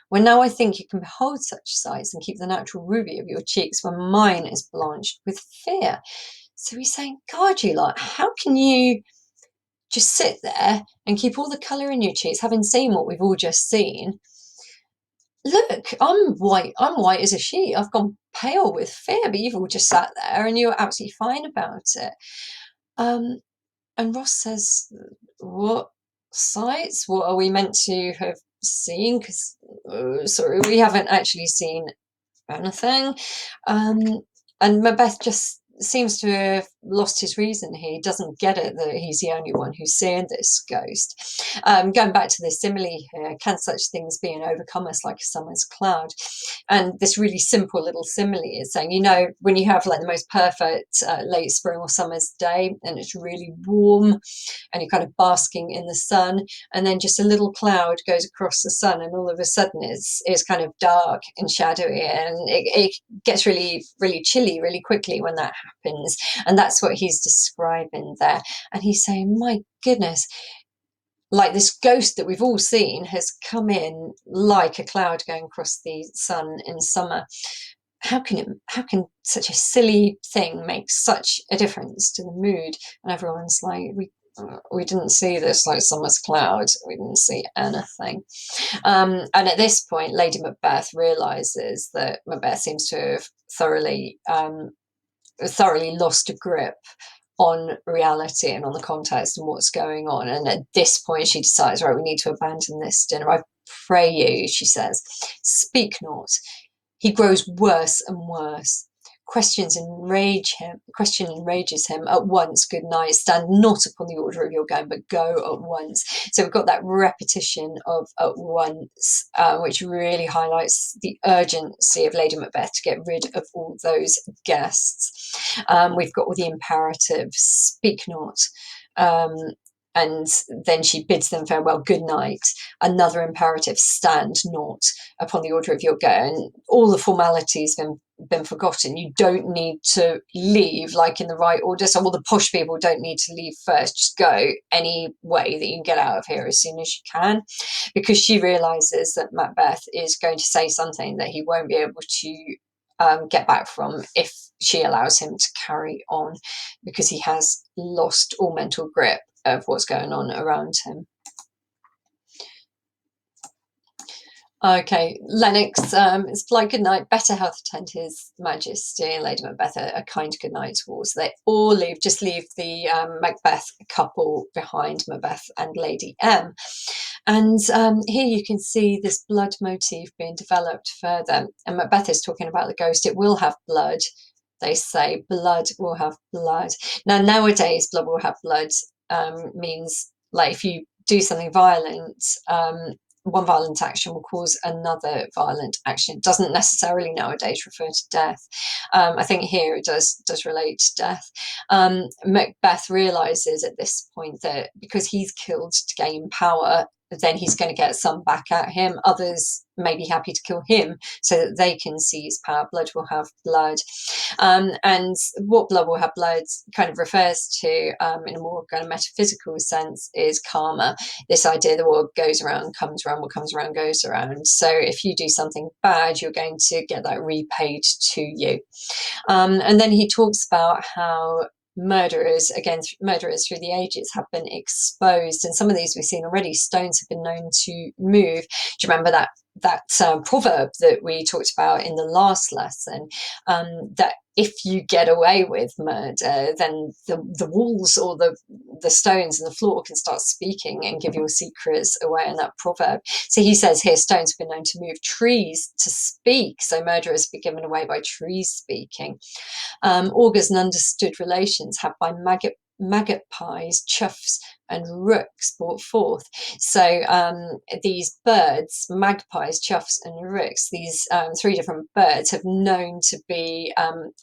when now I think you can behold such sights and keep the natural ruby of your cheeks when mine is blanched with fear. So he's saying, God, you lot, how can you just sit there and keep all the colour in your cheeks, having seen what we've all just seen, look, I'm white as a sheet. I've gone pale with fear, but you've all just sat there and you're absolutely fine about it. Um, and Ross says, what sights? What are we meant to have seen? Because, sorry, we haven't actually seen anything. Um, and Macbeth just seems to have lost his reason. He doesn't get it that he's the only one who's seeing this ghost. Going back to the simile here, can such things be and overcome us like a summer's cloud? And this really simple little simile is saying, when you have like the most perfect late spring or summer's day and it's really warm and you're kind of basking in the sun, and then just a little cloud goes across the sun, and all of a sudden it's kind of dark and shadowy, and it gets really, really chilly really quickly when that happens. And that's what he's describing there. And he's saying, my goodness, like this ghost that we've all seen has come in like a cloud going across the sun in summer. How can such a silly thing make such a difference to the mood? And everyone's like, we didn't see this like summer's cloud. We didn't see anything. And at this point, Lady Macbeth realizes that Macbeth seems to have thoroughly lost a grip on reality and on the context and what's going on. And at this point, she decides, right, we need to abandon this dinner. I pray you, she says, speak not. He grows worse and worse. Question enrages him. At once, good night. Stand not upon the order of your going, but go at once. So we've got that repetition of at once, which really highlights the urgency of Lady Macbeth to get rid of all those guests. We've got all the imperatives. Speak not. And then she bids them farewell, good night. Another imperative, stand not upon the order of your go. And all the formalities have been forgotten. You don't need to leave like in the right order. So all the posh people don't need to leave first. Just go any way that you can get out of here as soon as you can, because she realizes that Macbeth is going to say something that he won't be able to get back from if she allows him to carry on, because he has lost all mental grip of what's going on around him. Okay, Lennox, it's polite good night, better health attend his majesty, and Lady Macbeth a kind good night towards. They all leave, just leave the Macbeth couple behind, Macbeth and Lady M. And here you can see this blood motif being developed further. And Macbeth is talking about the ghost. It will have blood. They say blood will have blood. Now, nowadays, blood will have blood means like if you do something violent, one violent action will cause another violent action. It doesn't necessarily nowadays refer to death. I think here it does relate to death. Macbeth realizes at this point that because he's killed to gain power, then he's going to get some back at him. Others may be happy to kill him so that they can seize power. Blood will have blood. And what blood will have blood kind of refers to, in a more kind of metaphysical sense, is karma. This idea that what goes around comes around, what comes around goes around. So if you do something bad, you're going to get that repaid to you. And then he talks about how murderers through the ages have been exposed, and some of these we've seen already. Stones have been known to move. Do you remember that proverb that we talked about in the last lesson, that if you get away with murder, then the walls or the stones and the floor can start speaking and give your secrets away in that proverb. So he says here, stones have been known to move, trees to speak. So murderers be given away by trees speaking. Augurs and understood relations have by magpies, choughs, and rooks brought forth. So these birds, magpies, choughs, and rooks, these three different birds have known to be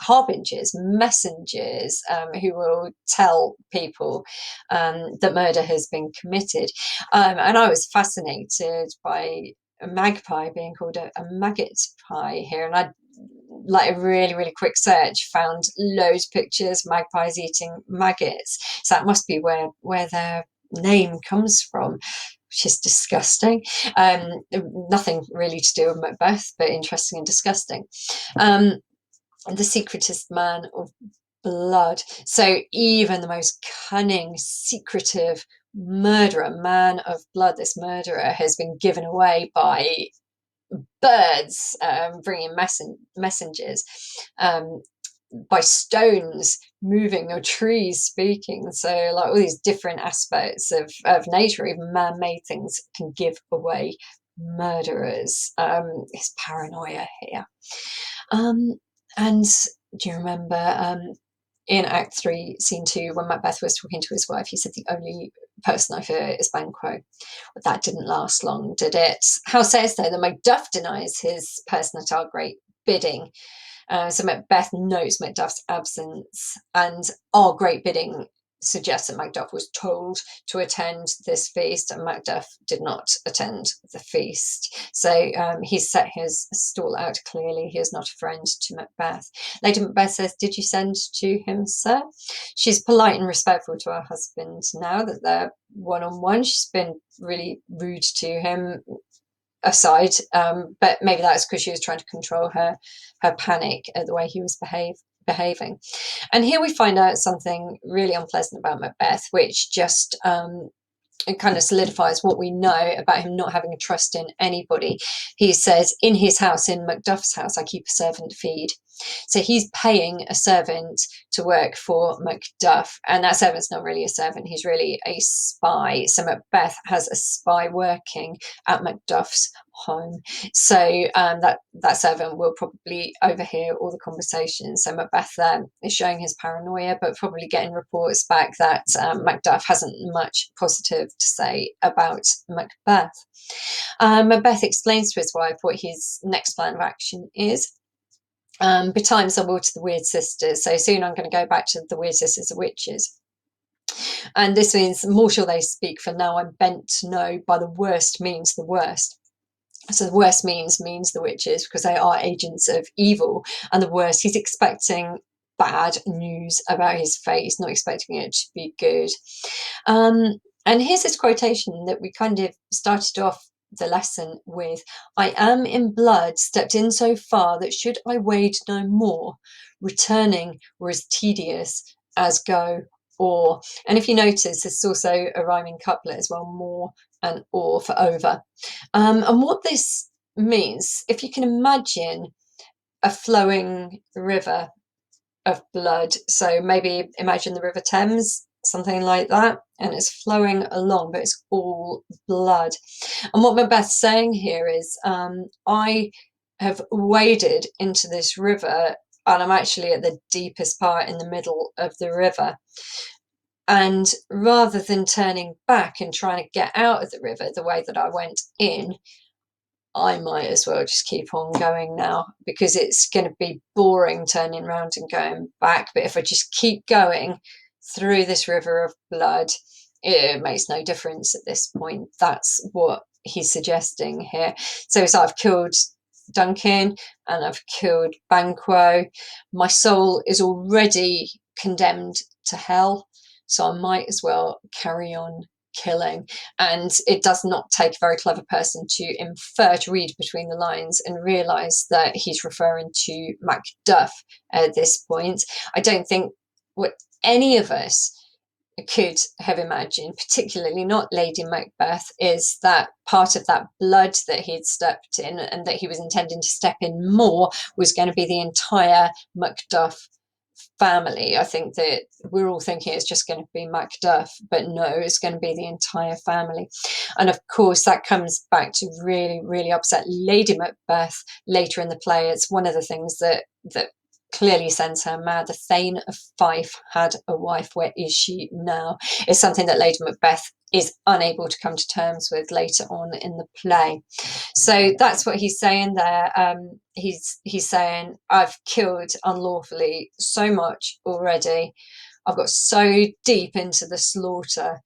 harbingers, messengers, who will tell people that murder has been committed. And I was fascinated by a magpie being called a maggot pie here, and I like a really, really quick search, found loads of pictures, magpies eating maggots. So that must be where their name comes from, which is disgusting. Nothing really to do with Macbeth, but interesting and disgusting. The secretist man of blood. So even the most cunning, secretive murderer, man of blood, this murderer has been given away by birds bringing messengers, by stones moving or trees speaking. So like all these different aspects of nature, even man-made things, can give away murderers. His paranoia here. And do you remember in Act 3, Scene 2, when Macbeth was talking to his wife, he said, "The only person I fear is Banquo." But that didn't last long, did it? How sayest thou that Macduff denies his person at our great bidding? So Macbeth knows Macduff's absence, and our great bidding suggests that Macduff was told to attend this feast, and Macduff did not attend the feast. So he's set his stall out clearly. He is not a friend to Macbeth. Lady Macbeth says, "Did you send to him, sir?" She's polite and respectful to her husband now that they're one-on-one. She's been really rude to him aside, but maybe that's because she was trying to control her panic at the way he was behaving. And here we find out something really unpleasant about Macbeth, which just it kind of solidifies what we know about him not having a trust in anybody. He says, in his house, in Macduff's house, I keep a servant feed. So he's paying a servant to work for Macduff, and that servant's not really a servant, he's really a spy. So Macbeth has a spy working at Macduff's home. So that servant will probably overhear all the conversations. So Macbeth is showing his paranoia, but probably getting reports back that Macduff hasn't much positive to say about Macbeth. Macbeth explains to his wife what his next plan of action is. Betimes I will to the Weird Sisters. So soon I'm going to go back to the Weird Sisters, the witches. And this means, more shall they speak, for now I'm bent to know by the worst means the worst. So the worst means the witches, because they are agents of evil. And the worst, he's expecting bad news about his fate. He's not expecting it to be good. And here's this quotation that we kind of started off the lesson with: "I am in blood stepped in so far that should I wade no more, returning were as tedious as go o'er." And if you notice, this is also a rhyming couplet as well: more and or for over. And what this means, if you can imagine a flowing river of blood, so maybe imagine the River Thames, something like that, and it's flowing along, but it's all blood. And what Macbeth's saying here is, I have waded into this river, and I'm actually at the deepest part in the middle of the river. And rather than turning back and trying to get out of the river the way that I went in, I might as well just keep on going now, because it's going to be boring turning around and going back. But if I just keep going through this river of blood, it makes no difference at this point. That's what he's suggesting here. So it's like, I've killed Duncan and I've killed Banquo. My soul is already condemned to hell, so I might as well carry on killing. And it does not take a very clever person to infer, to read between the lines and realise that he's referring to Macduff at this point. I don't think what any of us could have imagined, particularly not Lady Macbeth, is that part of that blood that he'd stepped in and that he was intending to step in more was going to be the entire Macduff family. I think that we're all thinking it's just going to be Macduff, but no, it's going to be the entire family. And of course that comes back to really, really upset Lady Macbeth later in the play. It's one of the things that clearly sends her mad. The Thane of Fife had a wife, where is she now? It's something that Lady Macbeth is unable to come to terms with later on in the play. So that's what he's saying there. He's saying, I've killed unlawfully so much already. I've got so deep into the slaughter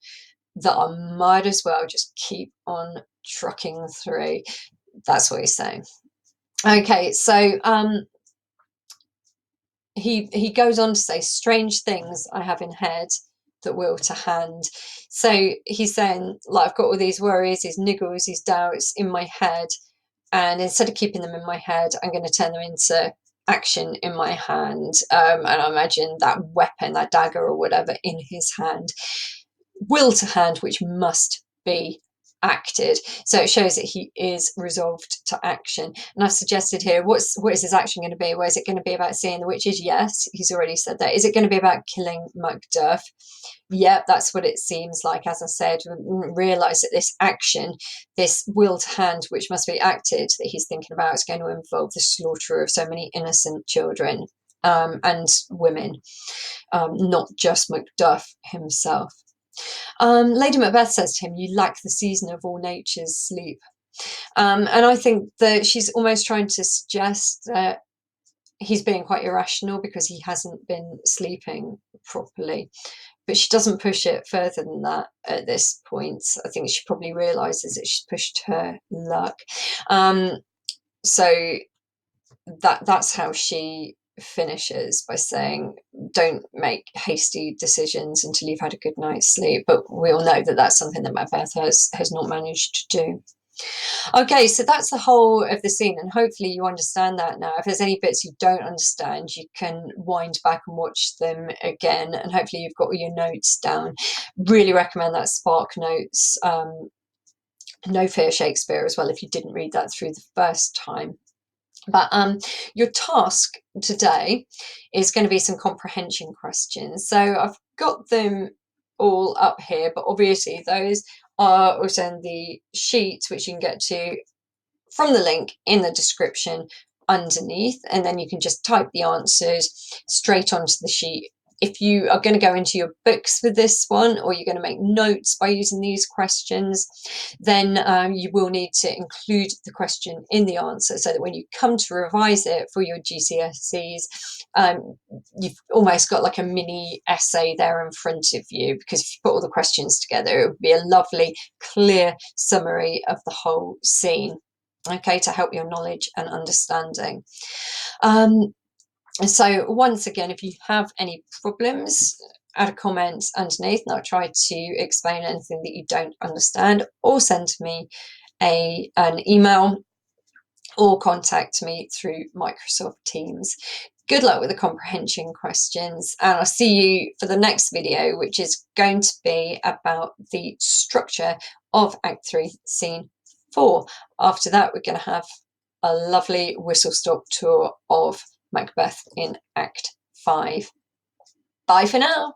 that I might as well just keep on trucking through. That's what he's saying. Okay, so he goes on to say, strange things I have in head that will to hand. So he's saying, like, I've got all these worries, these niggles, these doubts in my head, and instead of keeping them in my head, I'm going to turn them into action in my hand. And I imagine that weapon, that dagger or whatever in his hand, will to hand, which must be acted. So it shows that he is resolved to action. And I've suggested here, what is his action going to be? Well, is it going to be about seeing the witches? Yes, he's already said that. Is it going to be about killing Macduff? Yep, that's what it seems like. As I said, realise that this action, this will to hand, which must be acted, that he's thinking about, is going to involve the slaughter of so many innocent children and women, not just Macduff himself. Lady Macbeth says to him, "You lack the season of all nature's sleep." And I think that she's almost trying to suggest that he's being quite irrational because he hasn't been sleeping properly. But she doesn't push it further than that at this point. I think she probably realises that she's pushed her luck. So that's how she finishes, by saying, don't make hasty decisions until you've had a good night's sleep. But we all know that that's something that Macbeth has not managed to do. Okay, so that's the whole of the scene, and hopefully you understand that now. If there's any bits you don't understand, you can wind back and watch them again, and hopefully you've got all your notes down. Really recommend that Spark Notes No Fear Shakespeare as well, if you didn't read that through the first time. But your task today is going to be some comprehension questions. So I've got them all up here, but obviously those are also in the sheet, which you can get to from the link in the description underneath, and then you can just type the answers straight onto the sheet. If you are going to go into your books with this one, or you're going to make notes by using these questions, then you will need to include the question in the answer, so that when you come to revise it for your GCSEs, you've almost got like a mini essay there in front of you, because if you put all the questions together, it would be a lovely, clear summary of the whole scene, okay, to help your knowledge and understanding. So once again, if you have any problems, add a comment underneath and I'll try to explain anything that you don't understand, or send me an email or contact me through Microsoft Teams. Good luck with the comprehension questions, and I'll see you for the next video, which is going to be about the structure of Act 3, Scene 4. After that, we're going to have a lovely whistle-stop tour of Macbeth in Act 5. Bye for now.